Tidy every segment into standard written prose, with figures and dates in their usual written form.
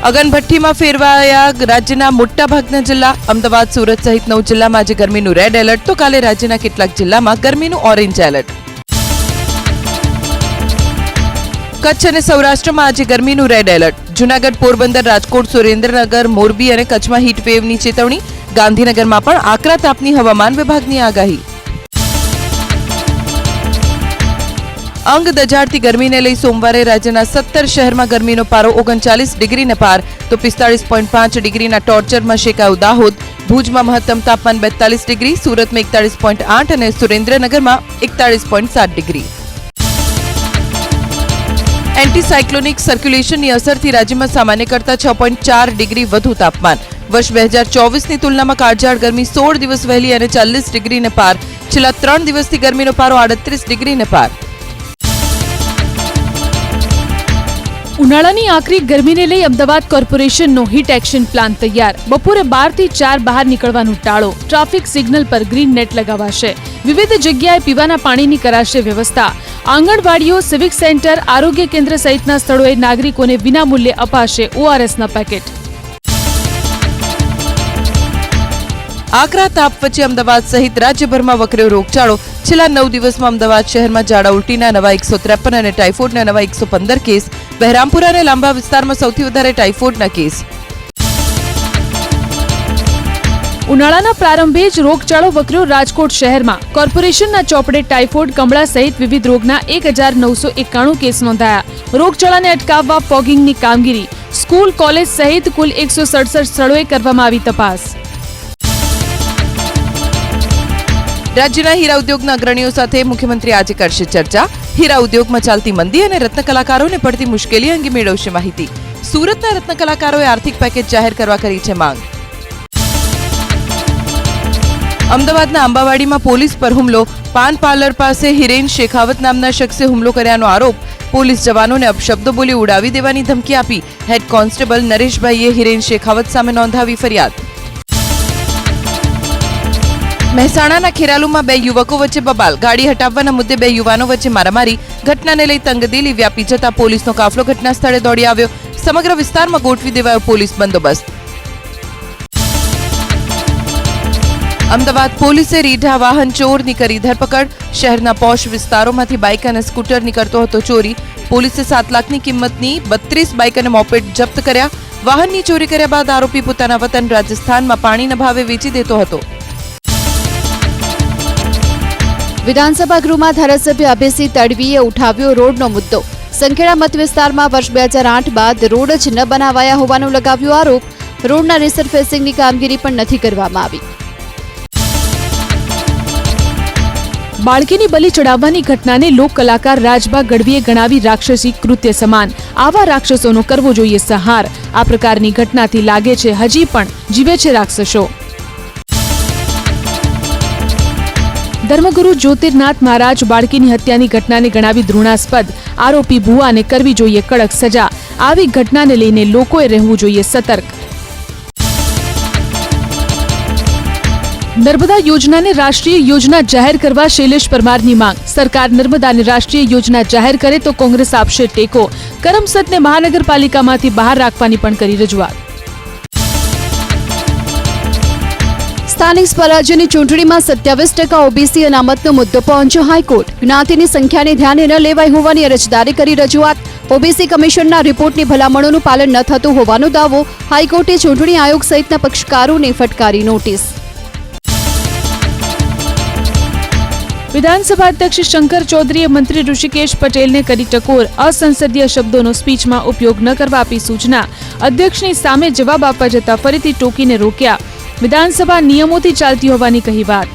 અગનભઠ્ઠીમાં ફેરવાયા રાજ્યના મોટાભાગના જિલ્લા. અમદાવાદ, સુરત સહિત 9 જિલ્લામાં આજે ગરમીનું રેડ એલર્ટ, તો કાલે રાજ્યના કેટલાક જિલ્લામાં ગરમીનું ઓરેન્જ એલર્ટ. કચ્છ અને સૌરાષ્ટ્રમાં આજે ગરમીનું રેડ એલર્ટ. જૂનાગઢ, પોરબંદર, રાજકોટ, સુરેન્દ્રનગર, મોરબી અને કચ્છમાં હીટવેવની ચેતવણી. ગાંધીનગરમાં પણ આકરા તાપની હવામાન વિભાગની આગાહી. અંગ દજાડતી ગરમીને લઈ સોમવારે રાજ્યના 17 શહેરમાં ગરમીનો પારો 39 ડિગ્રીને પાર, તો 45.5 ડિગ્રીના ટોર્ચરમાં શેકાયું દાહોદ. ભુજમાં મહત્તમ તાપમાન 42 ડિગ્રી, સુરતમાં 41.8 અને સુરેન્દ્રનગરમાં 41.7 ડિગ્રી. એન્ટી સાયક્લોનિક સર્ક્યુલેશનની અસરથી રાજ્યમાં સામાન્ય કરતાં 6.4 ડિગ્રી વધુ તાપમાન. વર્ષ 2024ની તુલનામાં કાળઝાળ ગરમી 16 દિવસ વહેલી અને 40 ડિગ્રીને પાર. છેલ્લા 3 દિવસથી ગરમીનો પારો 38 ડિગ્રીને પાર. ઉનાળાની આકરી ગરમીને લઈ અમદાવાદ કોર્પોરેશનનો હીટ એક્શન પ્લાન તૈયાર. બપોરે 12 થી 4 બહાર નીકળવાનું ટાળો. ટ્રાફિક સિગ્નલ પર ગ્રીન નેટ લગાવાશે. વિવિધ જગ્યાએ પીવાના પાણીની કરાશે વ્યવસ્થા. આંગણવાડીઓ, સિવિક સેન્ટર, આરોગ્ય કેન્દ્ર સહિતના સ્થળોએ નાગરિકોને વિનામૂલ્યે અપાશે ઓઆરએસના પેકેટ. આકરા તાપ વચ્ચે અમદાવાદ સહિત રાજ્યભરમાં વકર્યો રોગચાળો. છેલ્લા 9 દિવસમાં અમદાવાદ શહેરમાં ઝાડા ઉલટીના નવા 153 અને ટાઇફોઇડના નવા 115 કેસ. બહેરામપુરા અને લાંબા વિસ્તારમાં સૌથી વધારે ટાઇફોઇડના કેસ. ઉનાળાના પ્રારંભે જ રોગચાળો વકર્યો રાજકોટ શહેરમાં. કોર્પોરેશનના ચોપડે ટાઇફોઇડ, કમળા સહિત વિવિધ રોગના 1991 કેસ નોંધાયા. રોગચાળાને અટકાવવા ફોગિંગની કામગીરી. સ્કૂલ, કોલેજ સહિત કુલ 167 સ્થળોએ કરવામાં આવી તપાસ. રાજ્યના હીરા ઉદ્યોગના અગ્રણીઓ સાથે મુખ્યમંત્રી આજે કરશે ચર્ચા. હીરા ઉદ્યોગમાં ચાલતી મંદી અને રત્ન કલાકારોને પડતી મુશ્કેલી અંગે મેળવશે માહિતી. સુરતના રત્ન કલાકારોએ આર્થિક પેકેજ જાહેર કરવા કરી છે માંગ. અમદાવાદના અંબાવાડીમાં પોલીસ પર હુમલો. પાન પાર્લર પાસે હિરેન શેખાવત નામના શખ્સે હુમલો કર્યાનો આરોપ. પોલીસ જવાનોને અપશબ્દો બોલી ઉડાવી દેવાની ધમકી આપી. હેડ કોન્સ્ટેબલ નરેશભાઈએ હિરેન શેખાવત સામે નોંધાવી ફરિયાદ. મહેસાણાના ખેરાલુમાં 2 યુવકો વચ્ચે બબાલ. ગાડી હટાવવાના મુદ્દે 2 યુવાનો વચ્ચે મારામારી. ઘટનાને લઈ તંગદિલી વ્યાપી જતા પોલીસનો કાફલો ઘટના સ્થળે દોડી આવ્યો. સમગ્ર વિસ્તારમાં ગોઠવી દેવાયો પોલીસ બંદોબસ્ત. અમદાવાદ પોલીસે રીઢા વાહન ચોરની કરી ધરપકડ. શહેરના પોશ વિસ્તારોમાંથી બાઇક અને સ્કૂટર નીકળતો હતો ચોરી. પોલીસે 7 લાખની કિંમતની 32 બાઇક અને મોપેડ જપ્ત કર્યા. વાહનની ચોરી કર્યા બાદ આરોપી પોતાના વતન રાજસ્થાનમાં પાણીના ભાવે વેચી દેતો હતો. વિધાનસભા ગૃહમાં ધારાસભ્ય અભયસિંહ તડવીએ ઉઠાવ્યો રોડનો મુદ્દો. સંખેડા મત વિસ્તારમાં વર્ષ 2008 બાદ રોડ જ ન બનાવાયા હોવાનો લગાવ્યો આરોપ. રોડના રિસરફેસિંગની કામગીરી પણ નથી કરવામાં આવી. બાળકીની બલિ ચડાવવાની ઘટનાને લોક કલાકાર રાજબા ગઢવીએ ગણાવી રાક્ષસી કૃત્ય સમાન. આવા રાક્ષસોનો કરવો જોઈએ સંહાર. આ પ્રકારની ઘટનાથી લાગે છે હજી પણ જીવે છે રાક્ષસો. ધર્મગુરુ જ્યોતિર્નાથ મહારાજ બાળકીની હત્યાની ઘટનાને ગણાવી ઘૃણાસ્પદ. આરોપી ભુવાને કરવી જોઈએ કડક સજા. આવી ઘટનાને લઈને લોકોએ રહેવું જોઈએ સતર્ક. નર્મદા યોજનાને રાષ્ટ્રીય યોજના જાહેર કરવા શૈલેષ પરમારની માંગ. સરકાર નર્મદાને રાષ્ટ્રીય યોજના જાહેર કરે તો કોંગ્રેસ આપશે ટેકો. કરમસદને મહાનગરપાલિકામાંથી બહાર રાખવાની પણ કરી રજૂઆત. સ્થાનિક સ્વરાજ્યની ચૂંટણીમાં 27% ઓબીસી અનામતનો મુદ્દો પહોંચ્યો હાઈકોર્ટ. જ્ઞાતિની સંખ્યાને ધ્યાને ન લેવાઈ હોવાની અરજદારે કરી રજૂઆત. ઓબીસી કમિશનના રિપોર્ટની ભલામણોનું પાલન ન થતું હોવાનો દાવો. હાઈકોર્ટે ચૂંટણી આયોગ સહિતના પક્ષકારોને ફટકારી નોટિસ. વિધાનસભા અધ્યક્ષ શંકર ચૌધરીએ મંત્રી ઋષિકેશ પટેલને કરી ટકોર. અસંસદીય શબ્દોનો સ્પીચમાં ઉપયોગ ન કરવા આપી સૂચના. અધ્યક્ષની સામે જવાબ આપવા જતા ફરીથી ટોકીને રોક્યા. વિધાનસભા નિયમોથી ચાલતી હોવાની કહી વાત.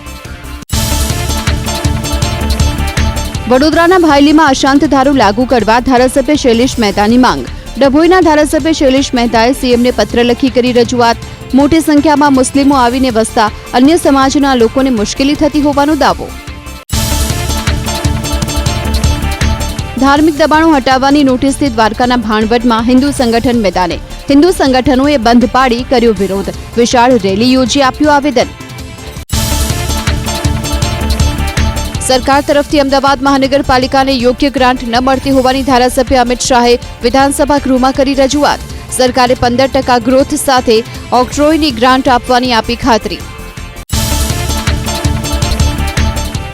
વડોદરાના ભાયલીમાં અશાંત ધારો લાગુ કરવા ધારાસભ્ય શૈલેષ મહેતાની માંગ. ડભોઈના ધારાસભ્ય શૈલેષ મહેતાએ સીએમને પત્ર લખી કરી રજૂઆત. મોટી સંખ્યામાં મુસ્લિમો આવીને વસતા અન્ય સમાજના લોકોને મુશ્કેલી થતી હોવાનો દાવો. ધાર્મિક દબાણો હટાવવાની નોટિસથી દ્વારકાના ભાણવડમાં હિન્દુ સંગઠન મેદાને. હિન્દુ સંગઠનોએ બંધ પાડી કર્યો વિરોધ. વિશાળ રેલી યોજી આપ્યું આવેદન. સરકાર તરફથી અમદાવાદ મહાનગરપાલિકાને યોગ્ય ગ્રાન્ટ ન મળતી હોવાની ધારાસભ્ય અમિત શાહે વિધાનસભા ગૃહમાં કરી રજૂઆત. સરકારે 15% ગ્રોથ સાથે ઓક્ટ્રોયની ગ્રાન્ટ આપવાની આપી ખાતરી.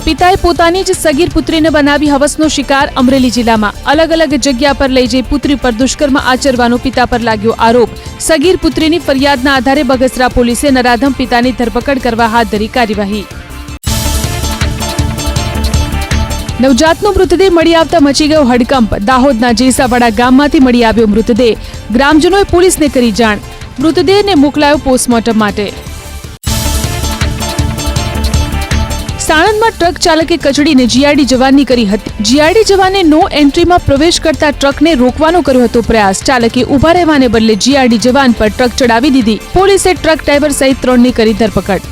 પિતાએ પોતાની જ સગીર પુત્રીને બનાવી હવસનો શિકાર. અમરેલી જિલ્લામાં અલગ અલગ જગ્યા પર લઈ જઈ પુત્રી પર દુષ્કર્મ આચરવાનો પિતા પર લાગ્યો આરોપ. સગીર પુત્રીની ફરિયાદના આધારે બગસરા પોલીસે નરાધમ પિતાની ધરપકડ કરવા હાથ ધરી કાર્યવાહી. નવજાતનો મૃતદેહ મળી આવતા મચી ગયો હડકંપ. દાહોદના જેસાવાડા ગામમાંથી મળી આવ્યો મૃતદેહ. ગ્રામજનોએ પોલીસને કરી જાણ. મૃતદેહને મોકલાયો પોસ્ટમોર્ટમ માટે. સાણંદમાં ટ્રક ચાલકે કચડીને જીઆરડી જવાનની કરી હત્યા. જીઆરડી જવાને નો એન્ટ્રીમાં પ્રવેશ કરતા ટ્રકને રોકવાનો કર્યો હતો પ્રયાસ. ચાલકે ઉભા રહેવાને બદલે જીઆરડી જવાન પર ટ્રક ચડાવી દીધી. પોલીસે ટ્રક ડ્રાઈવર સહિત 3ની કરી ધરપકડ.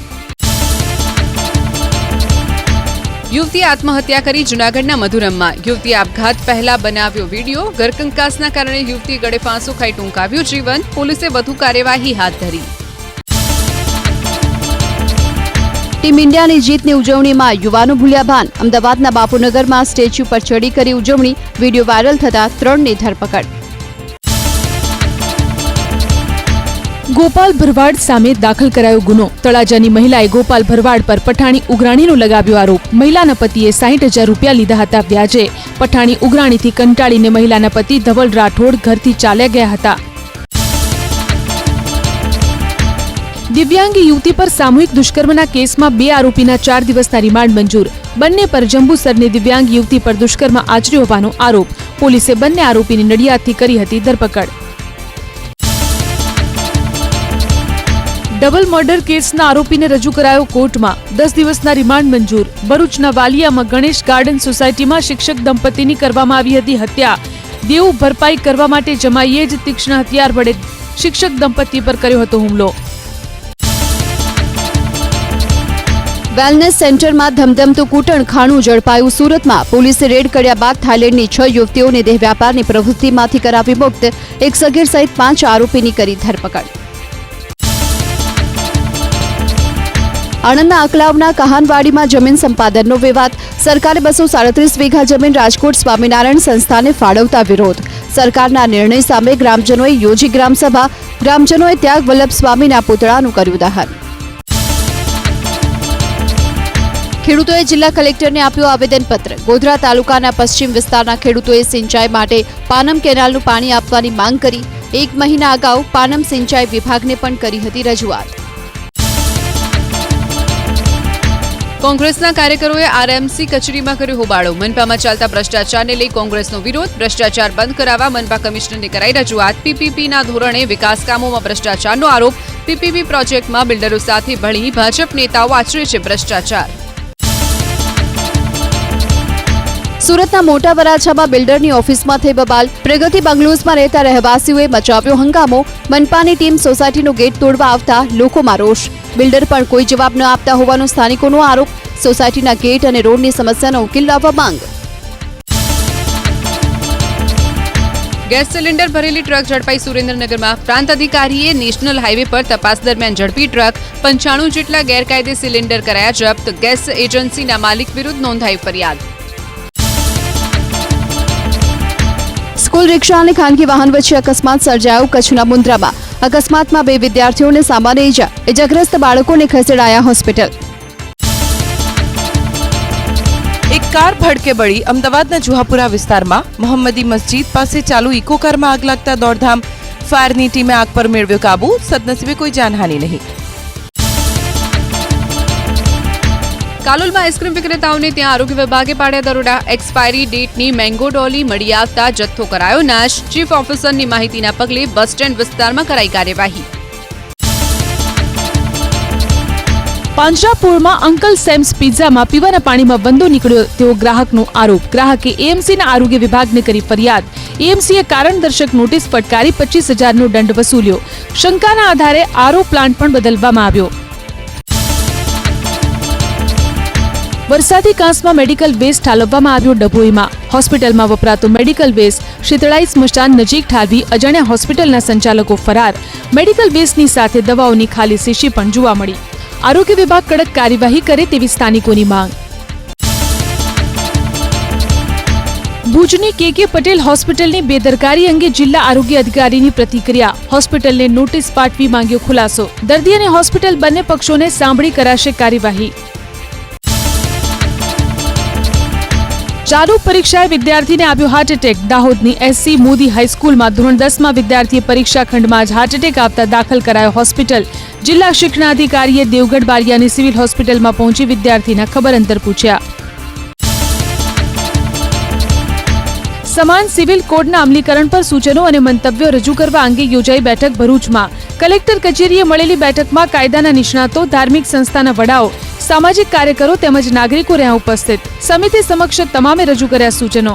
યુવતીએ આત્મહત્યા કરી. જૂનાગઢના મધુરમમાં યુવતીએ આપઘાત પહેલા બનાવ્યો વિડીયો. ઘરકંકાસના કારણે યુવતી ગળે ફાંસો ખાઈ ટૂંકાવ્યું જીવન. પોલીસે વધુ કાર્યવાહી હાથ ધરી. ટીમ ઇન્ડિયાની જીતની ઉજવણીમાં યુવાનો ભૂલ્યા ભાન. અમદાવાદના બાપુનગરમાં સ્ટેચ્યુ પર ચડી કરી ઉજવણી. વિડીયો વાયરલ થતા 3ની ધરપકડ. ગોપાલ ભરવાડ સામે દાખલ કરાયો ગુનો. તળાજાની મહિલાએ ગોપાલ ભરવાડ પર પઠાણી ઉઘરાણીનો લગાવ્યો આરોપ. મહિલાના પતિએ 60,000 રૂપિયા લીધા હતા વ્યાજે. પઠાણી ઉઘરાણીથી કંટાળીને મહિલાના પતિ ધવલ રાઠોડ ઘરથી ચાલ્યા ગયા હતા. દિવ્યાંગ યુવતી પર સામૂહિક દુષ્કર્મના કેસમાં 2 આરોપીના 4 દિવસના રિમાન્ડ મંજૂર. બંને પર જંબુસરની દિવ્યાંગ યુવતી પર દુષ્કર્મ આચર્યો હોવાનો આરોપ. પોલીસે બંને આરોપીની નડિયાદથી કરી હતી ધરપકડ. ડબલ મર્ડર કેસના આરોપીને રજૂ કરાયો કોર્ટમાં. 10 દિવસના રિમાન્ડ મંજૂર. ભરૂચના વાલિયામાં ગણેશ ગાર્ડન સોસાયટીમાં શિક્ષક દંપતીની કરવામાં આવી હતી હત્યા. દેવું ભરપાઈ કરવા માટે જમાઈએ જ તીક્ષ્ણ હથિયાર વડે શિક્ષક દંપતી પર કર્યો હતો હુમલો. વેલનેસ સેન્ટરમાં ધમધમતું કૂટણખાણું ઝડપાયું. સુરતમાં પોલીસે રેડ કર્યા બાદ થાઇલેન્ડની 6 યુવતીઓને દેહ વ્યાપારની પ્રવૃત્તિમાંથી કરાવી મુક્ત. એક સગીર સહિત 5 આરોપીની કરી ધરપકડ. આણંદના અકલાવના કહાનવાડીમાં જમીન સંપાદનનો વિવાદ. સરકારે 237 વીઘા જમીન રાજકોટ સ્વામિનારાયણ સંસ્થાને ફાળવતા વિરોધ. સરકારના નિર્ણય સામે ગ્રામજનોએ યોજી ગ્રામસભા. ગ્રામજનોએ ત્યાગ વલ્લભ સ્વામીના પુતળાનું કર્યું દહન. ખેડૂતોએ જિલ્લા કલેક્ટરને આપ્યું આવેદનપત્ર. ગોધરા તાલુકાના પશ્ચિમ વિસ્તારના ખેડૂતોએ સિંચાઈ માટે પાનમ કેનાલનું પાણી આપવાની માંગ કરી. 1 મહિના અગાઉ પાનમ સિંચાઈ વિભાગને પણ કરી હતી રજૂઆત. કોંગ્રેસના કાર્યકરોએ આરએમસી કચેરીમાં કર્યો હોબાળો. મનપામાં ચાલતા ભ્રષ્ટાચારને લઈ કોંગ્રેસનો વિરોધ. ભ્રષ્ટાચાર બંધ કરાવવા મનપા કમિશનરને કરાઈ રજૂઆત. પીપીપીના ધોરણે વિકાસ કામોમાં ભ્રષ્ટાચારનો આરોપ. પીપીપી પ્રોજેક્ટમાં બિલ્ડરો સાથે ભળી ભાજપ નેતાઓ આચરે છે ભ્રષ્ટાચાર. સુરતના મોટા વરાછામાં બિલ્ડરની ઓફિસમાં થઈ બબાલ. પ્રગતિ બંગલોઝમાં રહેતા રહેવાસીઓએ મચાવ્યો હંગામો. મનપાની ટીમ સોસાયટીનો ગેટ તોડવા આવતા લોકોમાં રોષ. બિલ્ડર પણ કોઈ જવાબ ન આપતા હોવાનો સ્થાનિકોનો આરોપ. સોસાયટીના ગેટ અને રોડની સમસ્યાનો ઉકેલ લાવવા માંગ. ગેસ સિલિન્ડર ભરેલી ટ્રક ઝડપાઈ સુરેન્દ્રનગરમાં. પ્રાંત અધિકારીએ નેશનલ હાઈવે પર તપાસ દરમિયાન ઝડપી ટ્રક. 95 જેટલા ગેરકાયદે સિલિન્ડર કરાયા જપ્ત. ગેસ એજન્સીના માલિક વિરુદ્ધ નોંધાઈ ફરિયાદ. સ્કૂલ રિક્ષા અને ખાનગી વાહન વચ્ચે અકસ્માત સર્જાયો. કચ્છના મુન્દ્રામાં અકસ્માતમાં 2 વિદ્યાર્થીઓને સામાન્ય ઈજા. ઇજાગ્રસ્ત બાળકોને ખસેડાયા હોસ્પિટલ. એક કાર ભડકે બળી. અમદાવાદના જુહાપુરા વિસ્તારમાં મોહમ્મદી મસ્જિદ પાસે ચાલુ ઇકો કારમાં આગ લાગતા દોડધામ. ફાયરની ટીમે આગ પર મેળવ્યો કાબુ. સદનસીબે કોઈ જાનહાનિ નહીં. કાલોલમાં આઈસ્ક્રીમ વિક્રેતાઓને ત્યાં આરોગ્ય વિભાગે પાડ્યા દરોડા. એક્સપાયરી ડેટની મેંગો ડોલી મળી આવતા જથ્થો કરાયો નાશ. ચીફ ઓફિસરની માહિતીના પગલે બસ સ્ટેન્ડ વિસ્તારમાં કરાઈ કાર્યવાહી. પાંજરાપોળમાં અંકલ સેમ્સ પિઝામાં પીવાના પાણીમાં વંદો નીકળ્યો તેવો ગ્રાહકનો આરોપ. ગ્રાહકે એએમસીના આરોગ્ય વિભાગને કરી ફરિયાદ. એએમસીએ કારણદર્શક નોટિસ ફટકારી 25,000નો દંડ વસૂલ્યો. શંકાના આધારે આરઓ પ્લાન્ટ પણ બદલવામાં આવ્યો. વરસાદી કાંસમાં મેડિકલ વેસ્ટ ઠાલવવામાં આવ્યો ડભોઈમાં. હોસ્પિટલમાં વપરાતો મેડિકલ વેસ્ટ શીતળાઈ સ્મશાન નજીક ઠાલવી અજાણ્યા હોસ્પિટલના સંચાલકો ફરાર. મેડિકલ વેસ્ટની સાથે દવાઓની ખાલી શીશી પણ જોવા મળી. આરોગ્ય વિભાગ કડક કાર્યવાહી કરે તેવી સ્થાનિકોની માંગ. ભુજની કે પટેલ હોસ્પિટલની બેદરકારી અંગે જિલ્લા આરોગ્ય અધિકારીની પ્રતિક્રિયા. હોસ્પિટલને નોટિસ પાઠવી માંગ્યો ખુલાસો. દર્દી અને હોસ્પિટલ બંને પક્ષોને સાંભળી કરાશે કાર્યવાહી. ચાલુ પરીક્ષાએ વિદ્યાર્થીને આવ્યો હાર્ટ એટેક. દાહોદની SC મોદી હાઈસ્કૂલમાં ધોરણ 10માં વિદ્યાર્થીએ પરીક્ષા ખંડમાં જ હાર્ટ એટેક આવતા દાખલ કરાયો હોસ્પિટલ. જિલ્લા શિક્ષણાધિકારીએ દેવગઢ બારિયાની સિવિલ હોસ્પિટલમાં પહોંચી વિદ્યાર્થીના ખબર અંતર પૂછ્યા. સમાન સિવિલ કોડના અમલીકરણ પર સૂચનો અને મંતવ્યો રજૂ કરવા અંગે યોજાઈ બેઠક ભરૂચમાં. કલેક્ટર કચેરીએ મળેલી બેઠકમાં કાયદાના નિષ્ણાતો, ધાર્મિક સંસ્થાના વડાઓ, સામાજિક કાર્યકરો તેમજ નાગરિકો રહ્યા ઉપસ્થિત. સમિતિ સમક્ષ તમામે રજૂ કર્યા સૂચનો.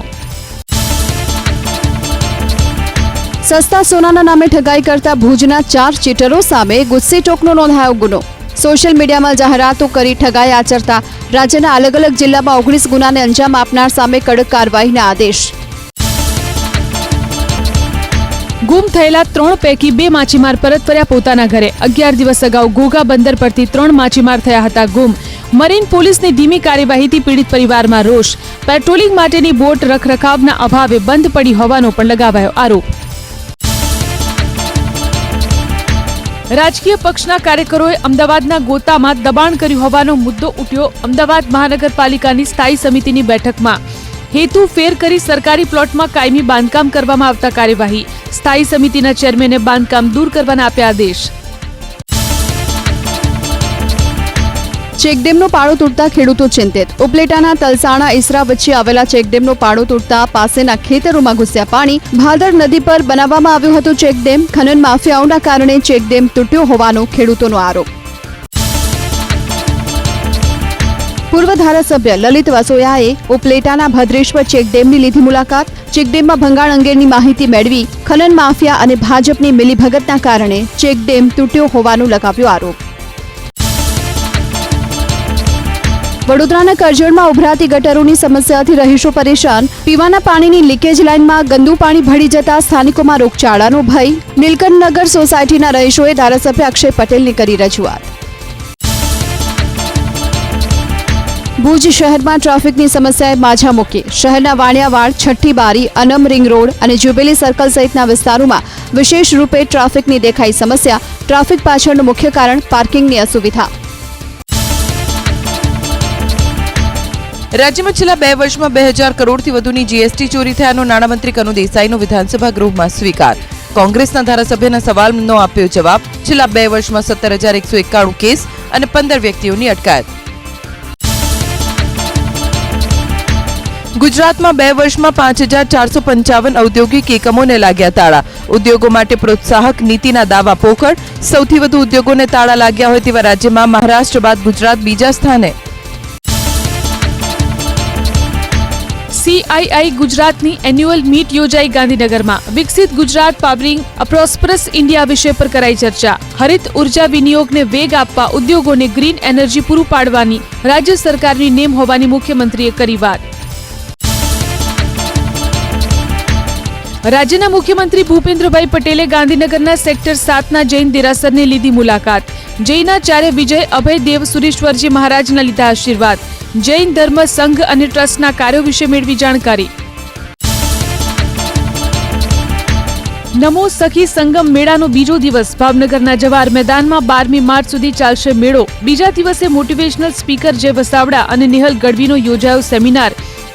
સસ્તા સોનાના નામે ઠગાઈ કરતા ભુજના 4 ચીટરો સામે ગુસ્સી ટોકનો નોંધાયો ગુનો. સોશિયલ મીડિયામાં જાહેરાતો કરી ઠગાઈ આચરતા રાજ્યના અલગ અલગ જિલ્લામાં 19 ગુનાને અંજામ આપનાર સામે કડક કાર્યવાહીના આદેશ. ગુમ થયેલા 3 પૈકી 2 માછીમાર પરત ફર્યા પોતાના ઘરે. 11 દિવસ અગાઉ ઘોઘા બંદર પરથી 3 માછીમાર થયા હતા ગુમ. મરીન પોલીસની ધીમી કાર્યવાહીથી પીડિત પરિવારમાં રોષ. પેટ્રોલિંગ માટેની બોટ રખરખાવના અભાવે બંધ પડી હોવાનો પણ લગાવાયો આરોપ. રાજકીય પક્ષના કાર્યકરોએ અમદાવાદના ગોતામાં દબાણ કર્યું હોવાનો મુદ્દો ઉઠ્યો. અમદાવાદ મહાનગરપાલિકાની સ્થાયી સમિતિની બેઠકમાં હેતુ ફેર કરી સરકારી પ્લોટમાં કાયમી બાંધકામ કરવામાં આવતા કાર્યવાહી. સ્થાયી સમિતિના ચેરમેને બાંધકામ દૂર કરવાના આપ્યા આદેશ. ચેકડેમનો પાળો તૂટતા ખેડૂતો ચિંતિત. ઉપલેટાના તલસાણા ઈસરા વચ્ચે આવેલા ચેકડેમનો પાળો તૂટતા પાસેના ખેતરોમાં ઘૂસ્યા પાણી. ભાદર નદી પર બનાવવામાં આવ્યો હતો ચેકડેમ. ખનન માફિયાઓના કારણે ચેકડેમ તૂટ્યો હોવાનો ખેડૂતોનો આરોપ. પૂર્વ ધારાસભ્ય લલિત વસોયાએ ઉપલેટાના ભદ્રેશ્વર ચેકડેમની લીધી મુલાકાત. ચેકડેમમાં ભંગાણ અંગેની માહિતી મેળવી. ખનન માફિયા અને ભાજપની મિલીભગતના કારણે ચેકડેમ તૂટ્યો હોવાનો લગાવ્યો આરોપ. વડોદરાના કરજણમાં ઉભરાતી ગટરોની સમસ્યાથી રહીશો પરેશાન. પીવાના પાણીની લીકેજ લાઇનમાં ગંદુ પાણી ભળી જતા સ્થાનિકોમાં રોગચાળાનો ભય. નીલકંઠનગર સોસાયટીના રહીશોએ ધારાસભ્ય અક્ષય પટેલને કરી રજૂઆત. ભુજ શહેરમાં ટ્રાફિકની સમસ્યાએ માઝા મૂકી. શહેરના વાણિયાવાડ, છઠ્ઠી બારી, અનમ રિંગ રોડ અને જ્યુબિલી સર્કલ સહિતના વિસ્તારોમાં વિશેષ રૂપે ટ્રાફિકની દેખાઈ સમસ્યા. ટ્રાફિક પાછળનું મુખ્ય કારણ પાર્કિંગની અસુવિધા. રાજ્યમાં છેલ્લા 2 વર્ષમાં 2000 કરોડથી વધુની GST ચોરી થયાનો નાણામંત્રી કનુ દેસાઈનો વિધાનસભા ગૃહમાં સ્વીકાર. કોંગ્રેસના ધારાસભ્યના સવાલનો આપ્યો જવાબ. છેલ્લા 2 વર્ષમાં 17,191 કેસ અને 15 વ્યક્તિઓની અટકાયત. ગુજરાતમાં 2 વર્ષમાં 5,455 ઔદ્યોગિક એકમોને લાગ્યા તાળા. ઉદ્યોગો માટે પ્રોત્સાહક નીતિના દાવા પોકળ. સૌથી વધુ ઉદ્યોગોને તાળા લાગ્યા હોય તેવા રાજ્યમાં મહારાષ્ટ્ર બાદ ગુજરાત બીજા સ્થાને. CII ગુજરાતની એન્યુઅલ મીટ યોજાઈ ગાંધીનગરમાં. વિકસિત ગુજરાત પાવરિંગ અ પ્રોસ્પરસ ઇન્ડિયા વિષય પર કરાઈ ચર્ચા. હરિત ઉર્જા વિનિયોગને વેગ આપવા ઉદ્યોગોને ગ્રીન એનર્જી પૂરું પાડવાની રાજ્ય સરકારની નેમ હોવાની મુખ્યમંત્રીએ કરી વાત. રાજ્યના મુખ્યમંત્રી ભૂપેન્દ્રભાઈ પટેલે ગાંધીનગરના સેક્ટર 7ના જૈન દેરાસરની લીધી મુલાકાત. જૈનાચાર્ય વિજય અભય દેવ સુરેશ્વરજી મહારાજના લીધા આશીર્વાદ. જૈન ધર્મ સંઘ અને ટ્રસ્ટના કાર્યો વિશે મેળવી જાણકારી. નમો સખી સંગમ મેળાનો બીજો દિવસ. ભાવનગરના જવાહર મેદાનમાં 12મી માર્ચ સુધી ચાલશે મેળો. બીજા દિવસે મોટિવેશનલ સ્પીકર જય વસાવડા અને નિહલ ગઢવીનો યોજાયો સેમિનાર.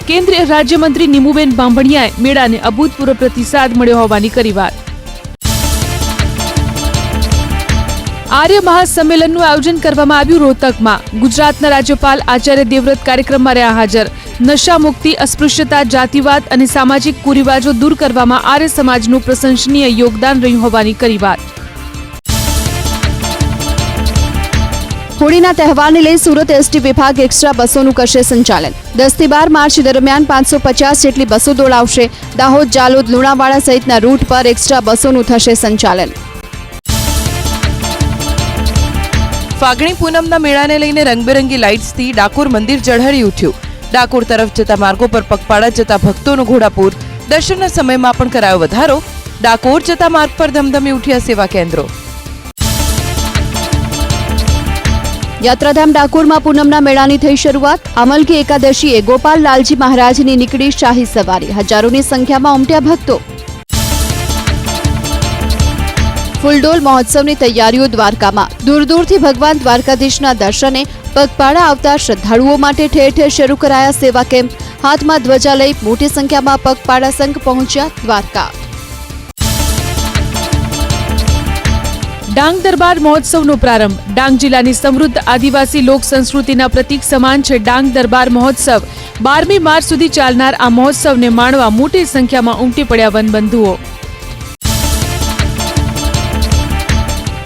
કેન્દ્રીય રાજ્યમંત્રી નીમુબેન બાંભણિયાએ મેળાને અભૂતપૂર્વ પ્રતિસાદ મળ્યો હોવાની કરી વાત. આર્ય મહાસંમેલનનું આયોજન કરવામાં આવ્યું રોહતકમાં. ગુજરાતના રાજ્યપાલ આચાર્ય દેવવ્રત કાર્યક્રમમાં રહ્યા હાજર. નશા મુક્તિ, અસ્પૃશ્યતા, જાતિવાદ અને સામાજિક કુરિવાજો દૂર કરવામાં આર્ય સમાજનું પ્રશંસનીય યોગદાન રહ્યું હોવાની કરી વાત. હોળીના તહેવારને લઈ સુરત ST વિભાગ એક્સ્ટ્રા બસોનું કરશે સંચાલન. 10 થી 12 માર્ચ દરમિયાન 550 જેટલી બસો દોડાવશે. દાહોદ, જાલોદ, લુણાવાડા સહિતના રૂટ પર એક્સ્ટ્રા બસોનું થશે સંચાલન. ફાગણી પૂનમના મેળાને લઈને રંગબેરંગી લાઇટ્સથી ડાકોર મંદિર ઝળહળી ઉઠ્યું. ડાકોર તરફ જતા માર્ગો પર પગપાળા જતા ભક્તોનો ઘોડાપૂર. દર્શનના સમયમાં પણ કરાયો વધારો. ડાકોર જતા માર્ગ પર ધમધમી ઉઠ્યા સેવા કેન્દ્રો. યાત્રાધામ ડાકોરમાં પૂનમના મેળાની થઈ શરૂઆત. આમલકી એકાદશીએ ગોપાલ લાલજી મહારાજની નીકળી શાહી સવારી. હજારોની સંખ્યામાં ઉમટ્યા ભક્તો. ફૂલડોલ મહોત્સવની તૈયારીઓ દ્વારકામાં. દૂર દૂરથી ભગવાન દ્વારકાધીશના દર્શને પગપાળા આવતા શ્રદ્ધાળુઓ માટે ઠેર ઠેર શરૂ કરાયા સેવા કેમ્પ. હાથમાં ધ્વજા લઈ મોટી સંખ્યામાં પગપાળા સંઘ પહોંચ્યા દ્વારકા. ડાંગ દરબાર મહોત્સવનો પ્રારંભ. ડાંગ જિલ્લાની સમૃદ્ધ આદિવાસી લોક સંસ્કૃતિના પ્રતીક સમાન છે ડાંગ દરબાર મહોત્સવ. 12મી માર્ચ સુધી ચાલનાર આ મહોત્સવને માણવા મોટી સંખ્યામાં ઉમટી પડ્યા વનબંધુઓ.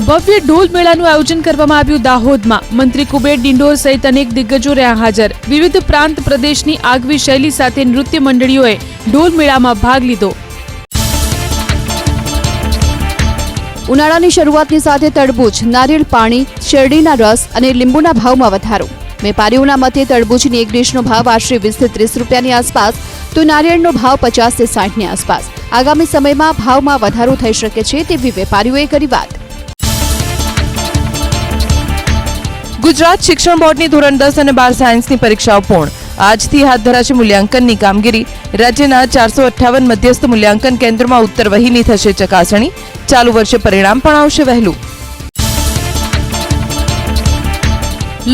ભવ્ય ઢોલ મેળાનું આયોજન કરવામાં આવ્યું દાહોદમાં. મંત્રી કુબેર ડિંડોર સહિત અનેક દિગ્ગજો રહ્યા હાજર. વિવિધ પ્રાંત પ્રદેશની આગવી શૈલી સાથે નૃત્ય મંડળીઓએ ઢોલ મેળામાં ભાગ લીધો. ઉનાળાની શરૂઆતની સાથે તડબૂચ, નારિયેળ પાણી, શેરડીના રસ અને લીંબુના ભાવમાં વધારો. વેપારીઓના મતે તડબૂચની એક ડીશનો ભાવ આશરે 20 થી 30 રૂપિયાની આસપાસ, તો નારિયેળનો ભાવ 50 થી 60ની આસપાસ. આગામી સમયમાં ભાવમાં વધારો થઈ શકે છે તેવી વેપારીઓએ કરી વાત. ગુજરાત શિક્ષણ બોર્ડની ધોરણ 10 અને 12 સાયન્સની પરીક્ષાઓ પૂર્ણ. આજથી હાથ ધરાશે મૂલ્યાંકનની કામગીરી. રાજ્યના 458 મધ્યસ્થ મૂલ્યાંકન કેન્દ્રોમાં ઉત્તરવહીની થશે ચકાસણી. ચાલુ વર્ષે પરિણામ પણ આવશે વહેલું.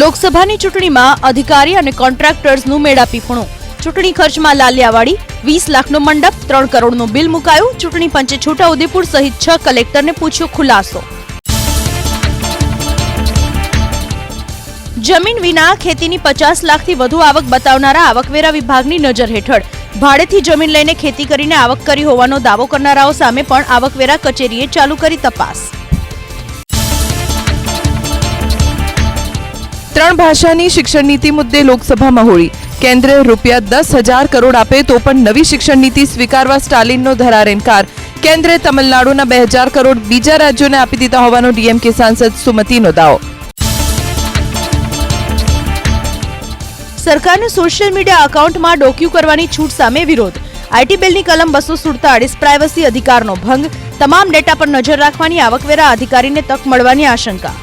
લોકસભાની ચૂંટણીમાં અધિકારી અને કોન્ટ્રાક્ટર્સનું મેળાપીપણું. ચૂંટણી ખર્ચમાં લાલિયાવાડી, 20 લાખનો મંડપ, 3 કરોડનું બિલ મુકાયું. ચૂંટણી પંચે છોટાઉદેપુર સહિત 6 કલેક્ટરને પૂછ્યો ખુલાસો. જમીન વિના ખેતીની 50 લાખથી વધુ આવક બતાવનારા આવકવેરા વિભાગની નજર હેઠળ. ભાડેથી જમીન લઈને ખેતી કરીને આવક કરી હોવાનો દાવો કરનારાઓ સામે પણ આવકવેરા કચેરીએ ચાલુ કરી તપાસ. 3 ભાષાની શિક્ષણ નીતિ મુદ્દે લોકસભામાં હોળી. કેન્દ્ર રૂપિયા 10,000 કરોડ આપે તો પણ નવી શિક્ષણ નીતિ સ્વીકારવા સ્ટાલિનનો ધરાર ઇનકાર. કેન્દ્રે તમિલનાડુના 2,000 કરોડ બીજા રાજ્યોને આપી દીધા હોવાનો ડીએમકે સાંસદ સુમતિનો દાવો. સરકારને સોશિયલ મીડિયા એકાઉન્ટમાં ડોક્યુ કરવાની છૂટ સામે વિરોધ. આઈટી બિલની કલમ 247 પ્રાઇવસી અધિકારનો ભંગ. તમામ ડેટા પર નજર રાખવાની આવકવેરા અધિકારીને તક મળવાની આશંકા.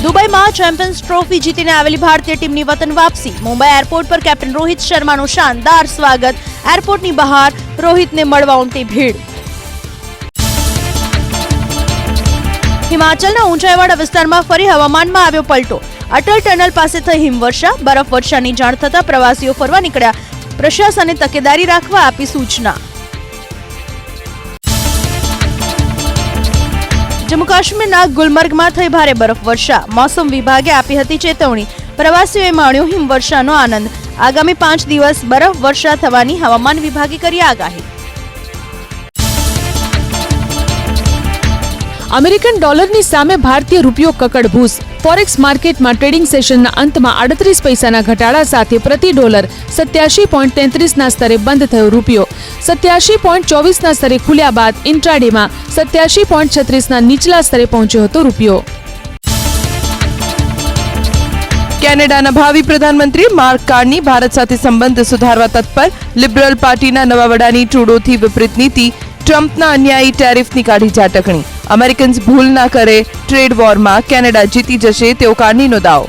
દુબઈમાં ચેમ્પિયન્સ ટ્રોફી જીતીને આવેલી ભારતીય ટીમની વતન વાપસી. મુંબઈ એરપોર્ટ પર કેપ્ટન રોહિત શર્માનું શાનદાર સ્વાગત. એરપોર્ટની બહાર રોહિતને મળવા ઉમટી ભીડ. હિમાચલના ઊંચાઈવાળા વિસ્તારમાં ફરી હવામાનમાં આવ્યો પલટો. અટલ ટનલ પાસે થઈ હિમવર્ષા. બરફવર્ષાની જાણ થતા પ્રવાસીઓ ફરવા નીકળ્યા. પ્રશાસને તકેદારી રાખવા આપી સૂચના. જમ્મુ કાશ્મીરના ગુલમર્ગમાં થઈ ભારે બરફવર્ષા. મોસમ વિભાગે આપી હતી ચેતવણી. પ્રવાસીઓએ માણ્યો હિમવર્ષાનો આનંદ. આગામી 5 દિવસ બરફવર્ષા થવાની હવામાન વિભાગે કરી આગાહી. અમેરિકન ડોલરની સામે ભારતીય રૂપિયો કકડભૂસ. ફોરેક્સ માર્કેટમાં ટ્રેડિંગ સેશનના અંતમાં 38 પૈસાના ઘટાડા સાથે પ્રતિ ડોલર 87.33ના સ્તરે બંધ થયો રૂપિયો. 87.24ના સ્તરે ખુલ્યા બાદ ઇન્ટ્રાડેમાં 87.36ના નીચલા સ્તરે પહોંચ્યો હતો રૂપિયો. કેનેડાના ભાવિ પ્રધાનમંત્રી માર્ક કાર્ની ભારત સાથે સંબંધ સુધારવા તત્પર. લિબરલ પાર્ટીના નવા વડાની ટ્રુડોથી વિપરીત નીતિ. ટ્રમ્પના અન્યાયી ટેરિફની કાઢી ઝાટકણી. અમેરિકન્સ ભૂલ ના કરે ટ્રેડ વોરમાં કેનેડા જીતી જશે તેવો કાર્નીનો દાવો.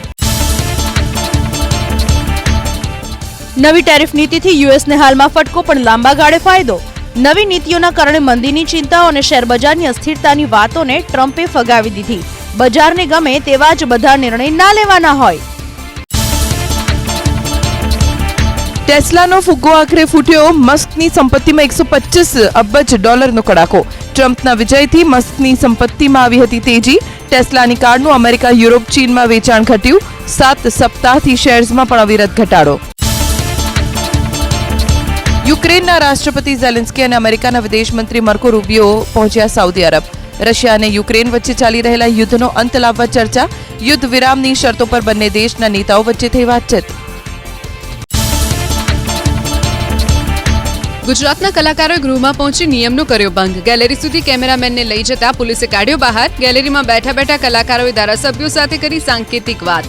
નવી ટેરિફ નીતિથી યુએસને હાલમાં ફટકો પણ લાંબા ગાળે ફાયદો. નવી નીતિઓના કારણે મંદીની ચિંતાઓ અને શેરબજારની અસ્થિરતાની વાતોને ટ્રમ્પે ફગાવી દીધી. બજારને ગમે તેવા જ બધા નિર્ણય ના લેવાના હોય. ટેસ્લાનો ફુગ્ગો આખરે ફૂટ્યો. મસ્કની સંપત્તિમાં $125 અબજ કડાકો. ટ્રમ્પના વિજયથી મસ્કની સંપત્તિમાં આવી હતી તેજી. ટેસ્લાની કારનું અમેરિકા, યુરોપ, ચીનમાં વેચાણ ઘટ્યું. 7 સપ્તાહથી શેર્સમાં પણ અવિરત ઘટાડો. યુક્રેનના રાષ્ટ્રપતિ ઝેલેન્સ્કી અને અમેરિકાના વિદેશ મંત્રી માર્કો રૂબિયો પહોંચ્યા સાઉદી અરબ. રશિયા અને યુક્રેન વચ્ચે ચાલી રહેલા યુદ્ધનો અંત લાવવા ચર્ચા. યુદ્ધ વિરામની શરતો પર બંને દેશના નેતાઓ વચ્ચે થઈ વાતચીત. ગુજરાતના કલાકારોએ ગૃહમાં પહોંચી નિયમનો કર્યો ભંગ. ગેલેરી સુધી કેમેરામેનને લઈ જતા પોલીસે કાઢ્યો બહાર. ગેલેરીમાં બેઠા બેઠા કલાકારોએ ધારાસભ્યો સાથે કરી સાંકેતિક વાત.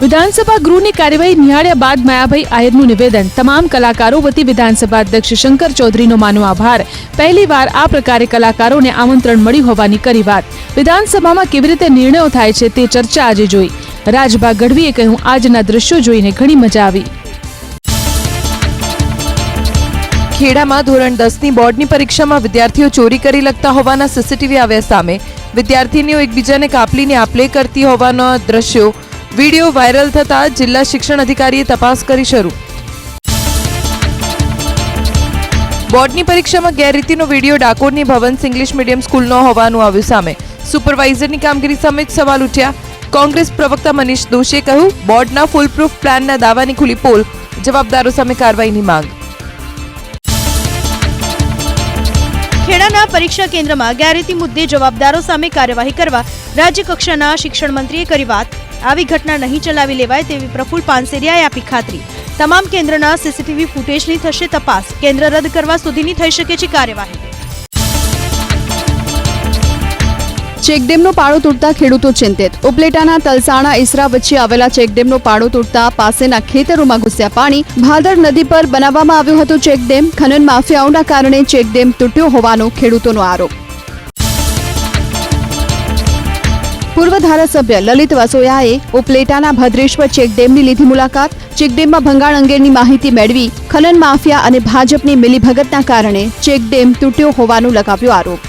વિધાનસભા ગૃહની કાર્યવાહી નિહાળ્યા બાદ માયાભાઈ આહિરનું નિવેદન. તમામ કલાકારો વતી વિધાનસભા અધ્યક્ષ શંકર ચૌધરીનો માનો આભાર. પહેલીવાર આ પ્રકારે કલાકારોને આમંત્રણ મળ્યું હોવાની કરી વાત. વિધાનસભામાં કેવી રીતે નિર્ણયો થાય છે તે ચર્ચા આજે જોઈ. રાજભા ગઢવીએ કહ્યું, આજના દ્રશ્યો જોઈને ઘણી મજા આવી. ખેડામાં ધોરણ 10ની બોર્ડની પરીક્ષામાં વિદ્યાર્થીઓ ચોરી કરી લખતા હોવાના સીસીટીવી આવ્યા સામે. વિદ્યાર્થીનીઓ એકબીજાને કાપલીને આપલે કરતી હોવાના દ્રશ્યો વિડીયો વાયરલ થતા જિલ્લા શિક્ષણ અધિકારીએ તપાસ કરી શરૂ. બોર્ડની પરીક્ષામાં ગેરરીતિનો વિડીયો ડાકોરની ભવન્સ ઇંગ્લિશ મીડિયમ સ્કૂલનો હોવાનું આવ્યું સામે. સુપરવાઇઝરની કામગીરી સામે જ સવાલ ઉઠ્યા. કોંગ્રેસ પ્રવક્તા મનીષ દોશીએ કહ્યું, બોર્ડના ફૂલપ્રૂફ પ્લાનના દાવાની ખુલ્લી પોલ. જવાબદારો સામે કાર્યવાહીની માંગ. ખેડાના પરીક્ષા કેન્દ્રમાં ગેરરીતિ મુદ્દે જવાબદારો સામે કાર્યવાહી કરવા રાજ્ય કક્ષાના શિક્ષણ મંત્રીએ કરી વાત. આવી ઘટના નહીં ચલાવી લેવાય તેવી પ્રફુલ્લ પાનસેરિયાએ આપી ખાતરી. તમામ કેન્દ્રના સીસીટીવી ફૂટેજની થશે તપાસ. કેન્દ્ર રદ કરવા સુધીની થઈ શકે છે કાર્યવાહી. ચેકડેમનો પાળો તૂટતા ખેડૂતો ચિંતિત. ઉપલેટાના તલસાણા ઈસરા વચ્ચે આવેલા ચેકડેમનો પાળો તૂટતા પાસેના ખેતરોમાં ઘૂસ્યા પાણી. ભાદર નદી પર બનાવવામાં આવ્યો હતો ચેકડેમ. ખનન માફિયાઓના કારણે ચેકડેમ તૂટ્યો હોવાનો ખેડૂતોનો આરોપ. પૂર્વ ધારાસભ્ય લલિત વસોયાએ ઉપલેટાના ભદ્રેશ્વર ચેકડેમની લીધી મુલાકાત. ચેકડેમમાં ભંગાણ અંગેની માહિતી મેળવી. ખનન માફિયા અને ભાજપની મિલીભગતના કારણે ચેકડેમ તૂટ્યો હોવાનો લગાવ્યો આરોપ.